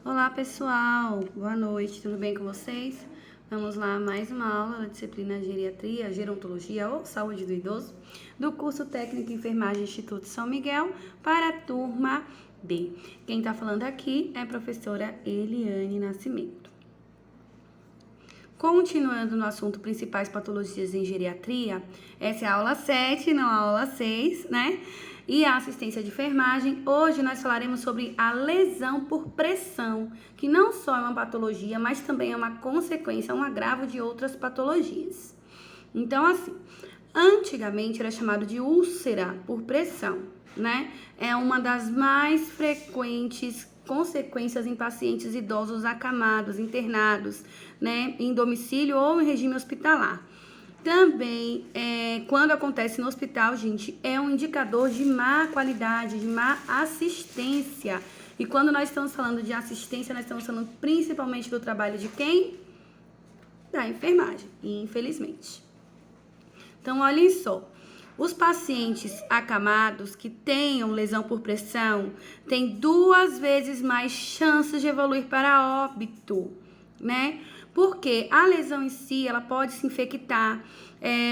Olá pessoal, boa noite, tudo bem com vocês? Vamos lá, mais uma aula da disciplina Geriatria, Gerontologia ou Saúde do Idoso, do curso Técnico em Enfermagem Instituto São Miguel, para a turma B. Quem está falando aqui é a professora Eliane Nascimento. Continuando no assunto principais patologias em geriatria, essa é a aula 7, não a aula 6, né? E a assistência de enfermagem. Hoje nós falaremos sobre a lesão por pressão, que não só é uma patologia, mas também é uma consequência, um agravo de outras patologias. Então, assim, antigamente era chamado de úlcera por pressão, né? É uma das mais frequentes consequências em pacientes idosos acamados, internados, né, em domicílio ou em regime hospitalar. Também, quando acontece no hospital, gente, é um indicador de má qualidade, de má assistência. E quando nós estamos falando de assistência, nós estamos falando principalmente do trabalho de quem? Da enfermagem, infelizmente. Então, olhem só. Os pacientes acamados que tenham lesão por pressão têm 2 vezes mais chances de evoluir para óbito, né? Porque a lesão em si, ela pode se infectar,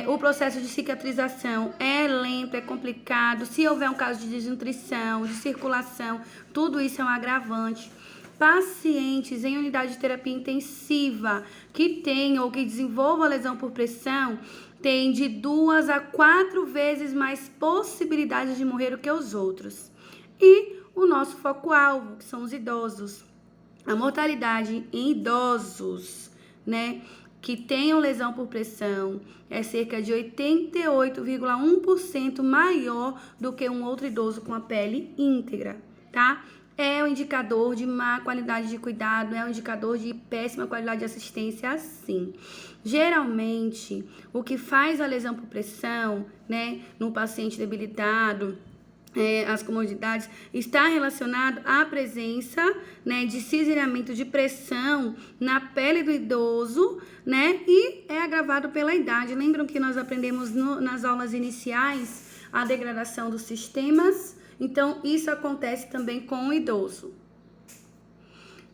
o processo de cicatrização é lento, é complicado, se houver um caso de desnutrição, de circulação, tudo isso é um agravante. Pacientes em unidade de terapia intensiva que tenham ou que desenvolvam a lesão por pressão têm de 2 a 4 vezes mais possibilidades de morrer do que os outros. E o nosso foco-alvo, que são os idosos. A mortalidade em idosos, né, que tenham lesão por pressão é cerca de 88,1% maior do que um outro idoso com a pele íntegra, tá? É um indicador de má qualidade de cuidado, é um indicador de péssima qualidade de assistência, sim. Geralmente, o que faz a lesão por pressão, né, no paciente debilitado, as comorbidades, está relacionado à presença, né, de cisalhamento de pressão na pele do idoso, né, e é agravado pela idade. Lembram que nós aprendemos nas aulas iniciais a degradação dos sistemas? Então, isso acontece também com o idoso.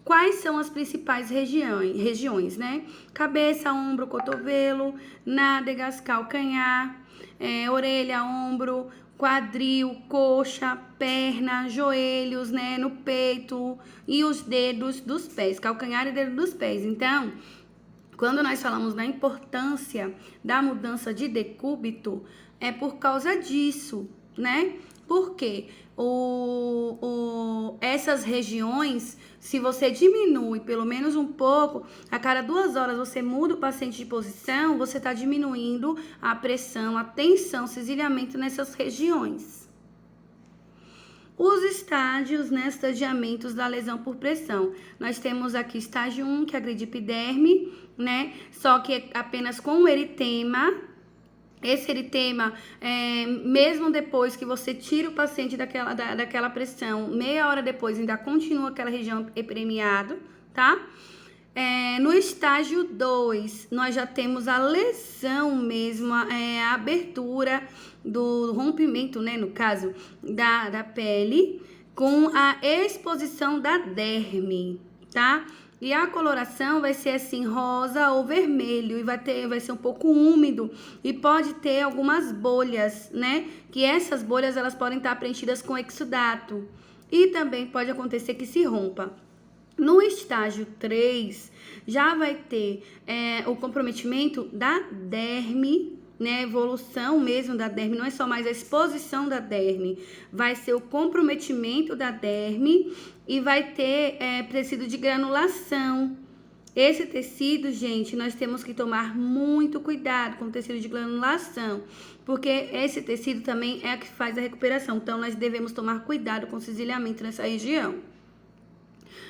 Quais são as principais regiões, né? Cabeça, ombro, cotovelo, nádegas, calcanhar, orelha, ombro, quadril, coxa, perna, joelhos, né, no peito e os dedos dos pés, calcanhar e dedo dos pés. Então, quando nós falamos da importância da mudança de decúbito, é por causa disso, né? Porque essas regiões, se você diminui pelo menos um pouco, a cada 2 horas você muda o paciente de posição, você está diminuindo a pressão, a tensão, cisalhamento nessas regiões. Os estágios, né, estadiamentos da lesão por pressão. Nós temos aqui estágio 1, que é a epiderme, né, só que apenas com o eritema. Esse eritema, mesmo depois que você tira o paciente daquela pressão, meia hora depois ainda continua aquela região epidermiada, tá? No estágio 2, nós já temos a lesão mesmo, a abertura do rompimento, né, no caso, da pele, com a exposição da derme, tá? E a coloração vai ser assim, rosa ou vermelho, e vai ser um pouco úmido, e pode ter algumas bolhas, né? Que essas bolhas, elas podem estar preenchidas com exudato, e também pode acontecer que se rompa. No estágio 3, já vai ter o comprometimento da derme, né, evolução mesmo da derme, não é só mais a exposição da derme, vai ser o comprometimento da derme e vai ter tecido de granulação. Esse tecido, gente, nós temos que tomar muito cuidado com o tecido de granulação, porque esse tecido também é o que faz a recuperação, então nós devemos tomar cuidado com o cisalhamento nessa região.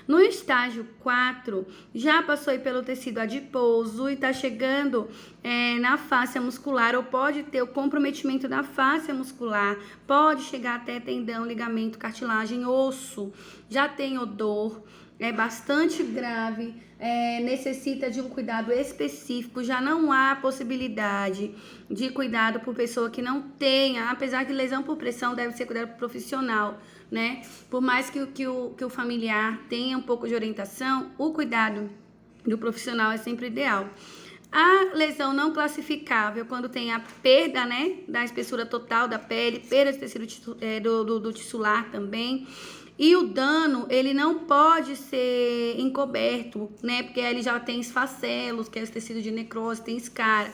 No estágio 4, já passou aí pelo tecido adiposo e está chegando na fáscia muscular, ou pode ter o comprometimento da fáscia muscular, pode chegar até tendão, ligamento, cartilagem, osso, já tem odor, é bastante grave, necessita de um cuidado específico, já não há possibilidade de cuidado por pessoa que não tenha, apesar que lesão por pressão deve ser cuidado profissional, né? Por mais que o familiar tenha um pouco de orientação, o cuidado do profissional é sempre ideal. A lesão não classificável, quando tem a perda, né, da espessura total da pele, perda de tecido do tissular também. E o dano, ele não pode ser encoberto, né, porque ele já tem esfacelos, que é esse tecido de necrose, tem escara.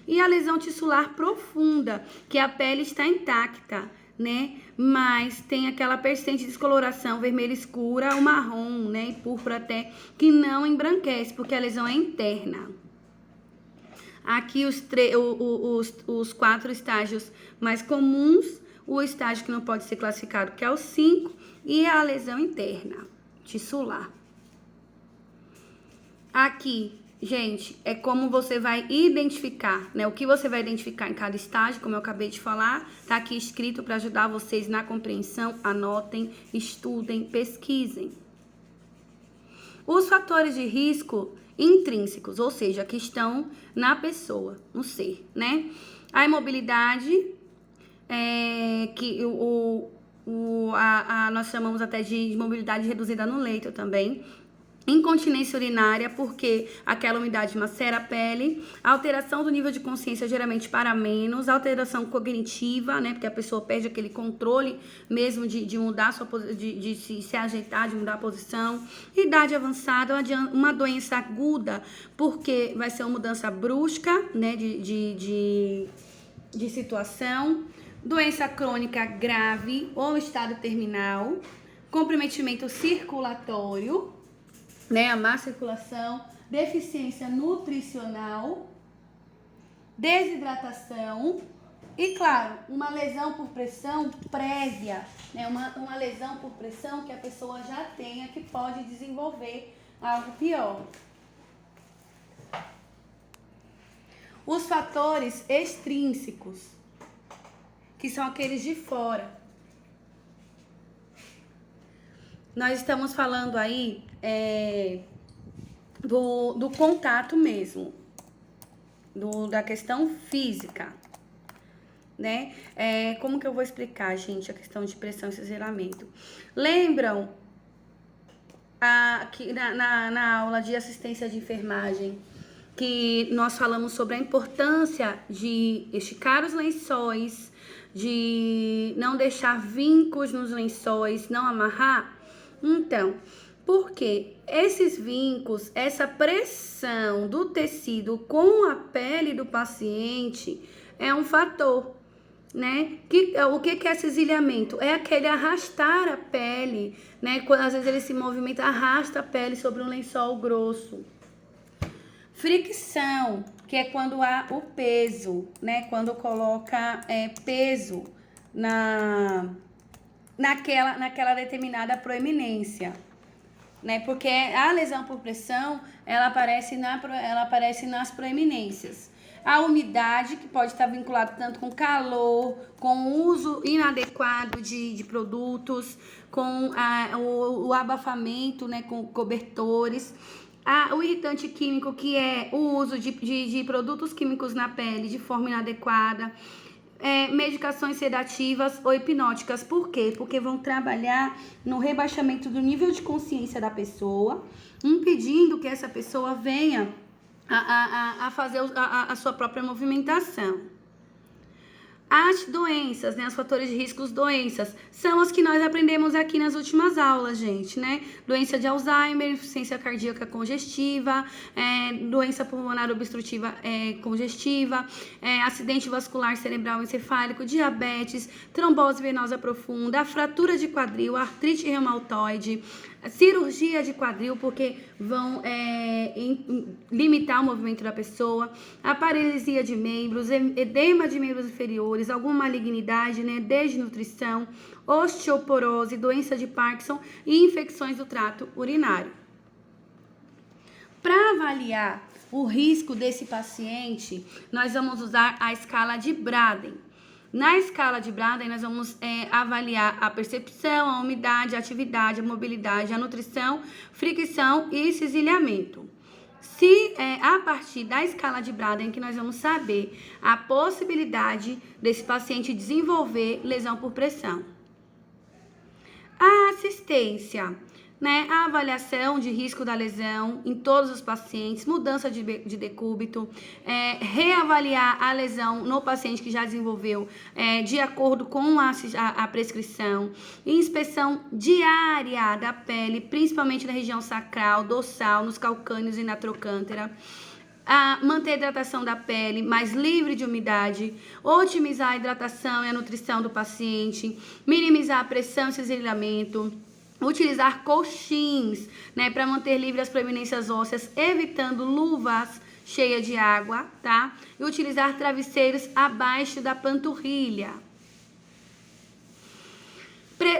E a lesão tissular profunda, que a pele está intacta, né, mas tem aquela persistente descoloração vermelha escura, o marrom, né, e púrpura até, que não embranquece, porque a lesão é interna. Aqui os 4 estágios mais comuns, o estágio que não pode ser classificado, que é o 5, e a lesão interna, tissular. Aqui, gente, é como você vai identificar, né? O que você vai identificar em cada estágio, como eu acabei de falar, tá aqui escrito para ajudar vocês na compreensão. Anotem, estudem, pesquisem. Os fatores de risco intrínsecos, ou seja, que estão na pessoa, no ser, né? A imobilidade, que nós chamamos até de imobilidade reduzida no leito também. Incontinência urinária, porque aquela umidade macera a pele. Alteração do nível de consciência, geralmente para menos. Alteração cognitiva, né? Porque a pessoa perde aquele controle mesmo de mudar sua de se ajeitar, de mudar a posição. Idade avançada, uma doença aguda, porque vai ser uma mudança brusca, né? De situação. Doença crônica grave ou estado terminal. Comprometimento circulatório, né, a má circulação, deficiência nutricional, desidratação e, claro, uma lesão por pressão prévia, né, uma lesão por pressão que a pessoa já tenha, que pode desenvolver algo pior. Os fatores extrínsecos, que são aqueles de fora. Nós estamos falando aí do contato mesmo, da questão física, né? Como que eu vou explicar, gente, a questão de pressão e cisalhamento? Lembram que na aula de assistência de enfermagem que nós falamos sobre a importância de esticar os lençóis, de não deixar vincos nos lençóis, não amarrar? Então, porque esses vincos, essa pressão do tecido com a pele do paciente é um fator, né? O que é cisalhamento? É aquele arrastar a pele, né? Quando às vezes ele se movimenta, arrasta a pele sobre um lençol grosso. Fricção, que é quando há o peso, né? Quando coloca peso naquela determinada proeminência, né? Porque a lesão por pressão, ela aparece nas proeminências. A umidade, que pode estar vinculada tanto com calor, com o uso inadequado de produtos, com o abafamento, né? Com cobertores. O irritante químico, que é o uso de produtos químicos na pele de forma inadequada. Medicações sedativas ou hipnóticas. Por quê? Porque vão trabalhar no rebaixamento do nível de consciência da pessoa, impedindo que essa pessoa venha a fazer a sua própria movimentação. As doenças, né, os fatores de risco, doenças, são as que nós aprendemos aqui nas últimas aulas, gente, né? Doença de Alzheimer, insuficiência cardíaca congestiva, doença pulmonar obstrutiva congestiva, acidente vascular cerebral encefálico, diabetes, trombose venosa profunda, fratura de quadril, artrite reumatoide, cirurgia de quadril, porque vão limitar o movimento da pessoa, a paralisia de membros, edema de membros inferiores, alguma malignidade, né, desnutrição, osteoporose, doença de Parkinson e infecções do trato urinário. Para avaliar o risco desse paciente, nós vamos usar a escala de Braden. Na escala de Braden, nós vamos avaliar a percepção, a umidade, a atividade, a mobilidade, a nutrição, fricção e cisilhamento. Se a partir da escala de Braden que nós vamos saber a possibilidade desse paciente desenvolver lesão por pressão. A assistência, né? A avaliação de risco da lesão em todos os pacientes, mudança de decúbito, reavaliar a lesão no paciente que já desenvolveu de acordo com a prescrição, inspeção diária da pele, principalmente na região sacral, dorsal, nos calcâneos e na trocântera. Manter a hidratação da pele mais livre de umidade, otimizar a hidratação e a nutrição do paciente, minimizar a pressão e cisilhamento, utilizar colchins, né, para manter livre as proeminências ósseas, evitando luvas cheias de água, tá? E utilizar travesseiros abaixo da panturrilha.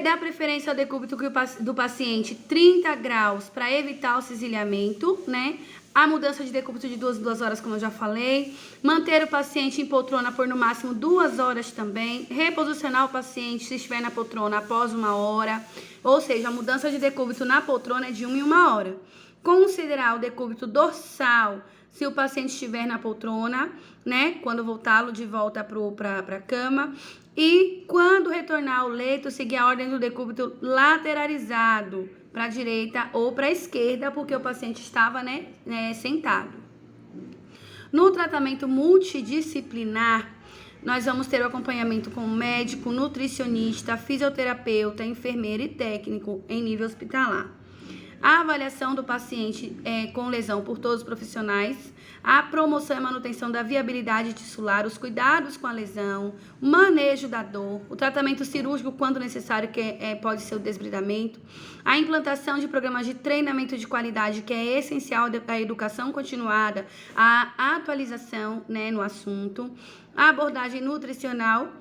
Dá preferência ao decúbito do paciente 30 graus para evitar o cisilhamento, né? A mudança de decúbito de 2 horas, como eu já falei. Manter o paciente em poltrona por no máximo 2 horas também. Reposicionar o paciente se estiver na poltrona após 1 hora. Ou seja, a mudança de decúbito na poltrona é de 1 em 1 hora. Considerar o decúbito dorsal se o paciente estiver na poltrona, né? Quando voltá-lo de volta para a cama. E quando retornar ao leito, seguir a ordem do decúbito lateralizado para a direita ou para a esquerda, porque o paciente estava sentado. No tratamento multidisciplinar, nós vamos ter o acompanhamento com médico, nutricionista, fisioterapeuta, enfermeiro e técnico em nível hospitalar. A avaliação do paciente com lesão por todos os profissionais, a promoção e manutenção da viabilidade tissular, os cuidados com a lesão, o manejo da dor, o tratamento cirúrgico quando necessário, que pode ser o desbridamento, a implantação de programas de treinamento de qualidade, que é essencial da educação continuada, a atualização, né, no assunto, a abordagem nutricional,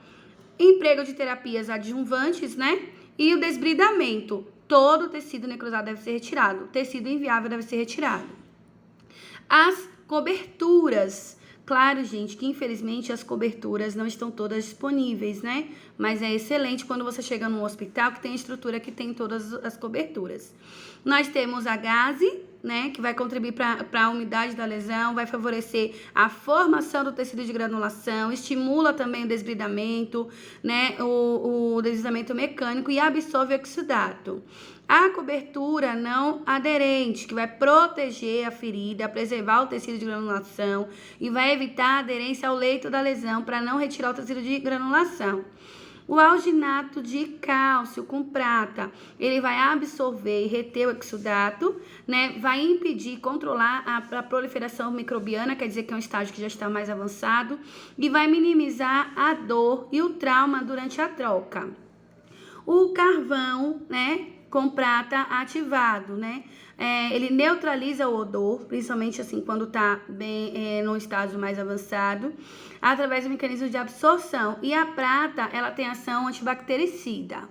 emprego de terapias adjuvantes, né, e o desbridamento. Todo o tecido necrosado deve ser retirado, o tecido inviável deve ser retirado. As coberturas. Claro, gente, que infelizmente as coberturas não estão todas disponíveis, né? Mas é excelente quando você chega num hospital que tem estrutura que tem todas as coberturas. Nós temos a gaze, né, que vai contribuir para a umidade da lesão, vai favorecer a formação do tecido de granulação, estimula também o desbridamento, né, o deslizamento mecânico e absorve o exudato. A cobertura não aderente, que vai proteger a ferida, preservar o tecido de granulação e vai evitar a aderência ao leito da lesão para não retirar o tecido de granulação. O alginato de cálcio com prata, ele vai absorver e reter o exudato, né? Vai impedir, controlar a proliferação microbiana, quer dizer que é um estágio que já está mais avançado, e vai minimizar a dor e o trauma durante a troca. O carvão, né, com prata ativado, né? Ele neutraliza o odor, principalmente assim quando está bem no estágio mais avançado, através do mecanismo de absorção. E a prata, ela tem ação antibactericida.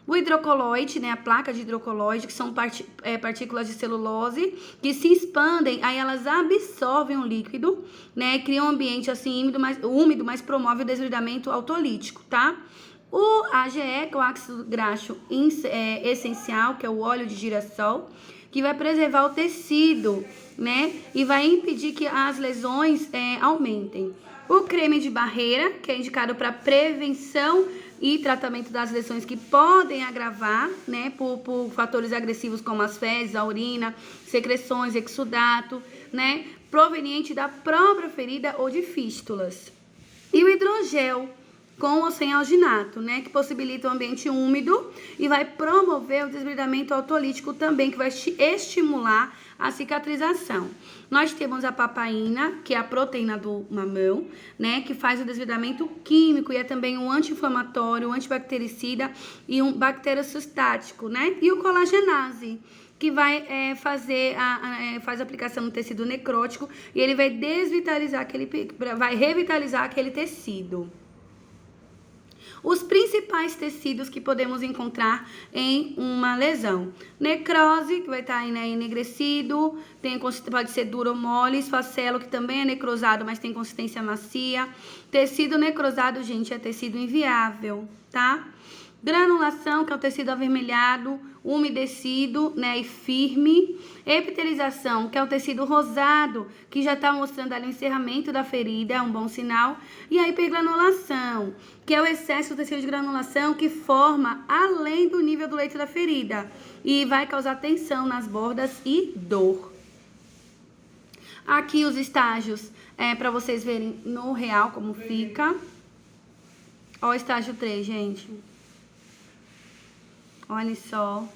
O hidrocoloide, né, a placa de hidrocoloide, que são partículas de celulose que se expandem, aí elas absorvem o líquido, né, criam um ambiente assim úmido, mas promove o desbridamento autolítico, tá? O AGE, que é o ácido graxo essencial, que é o óleo de girassol, que vai preservar o tecido, né? E vai impedir que as lesões aumentem. O creme de barreira, que é indicado para prevenção e tratamento das lesões que podem agravar, né? Por fatores agressivos como as fezes, a urina, secreções, exudato, né? Proveniente da própria ferida ou de fístulas. E o hidrogel, com ou sem alginato, né, que possibilita um ambiente úmido e vai promover o desbridamento autolítico também, que vai estimular a cicatrização. Nós temos a papaina, que é a proteína do mamão, né, que faz o desbridamento químico e é também um anti-inflamatório, um antibactericida e um bacteriocistático, né, e o colagenase, que vai faz aplicação no tecido necrótico e ele vai desvitalizar vai revitalizar aquele tecido. Os principais tecidos que podemos encontrar em uma lesão. Necrose, que vai estar aí, né, enegrecido, pode ser duro ou mole. Esfacelo, que também é necrosado, mas tem consistência macia. Tecido necrosado, gente, é tecido inviável, tá? Granulação, que é o tecido avermelhado, umedecido, né, e firme. Epitelização, que é o tecido rosado, que já está mostrando ali o encerramento da ferida, é um bom sinal. E a hipergranulação, que é o excesso do tecido de granulação que forma além do nível do leito da ferida e vai causar tensão nas bordas e dor. Aqui os estágios, para vocês verem no real como fica. Ó o estágio 3, gente. Olhem só.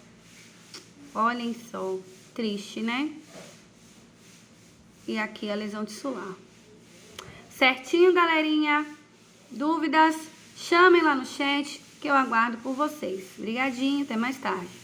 Olhem só. Triste, né? E aqui a lesão tissular. Certinho, galerinha? Dúvidas? Chamem lá no chat que eu aguardo por vocês. Obrigadinho, até mais tarde.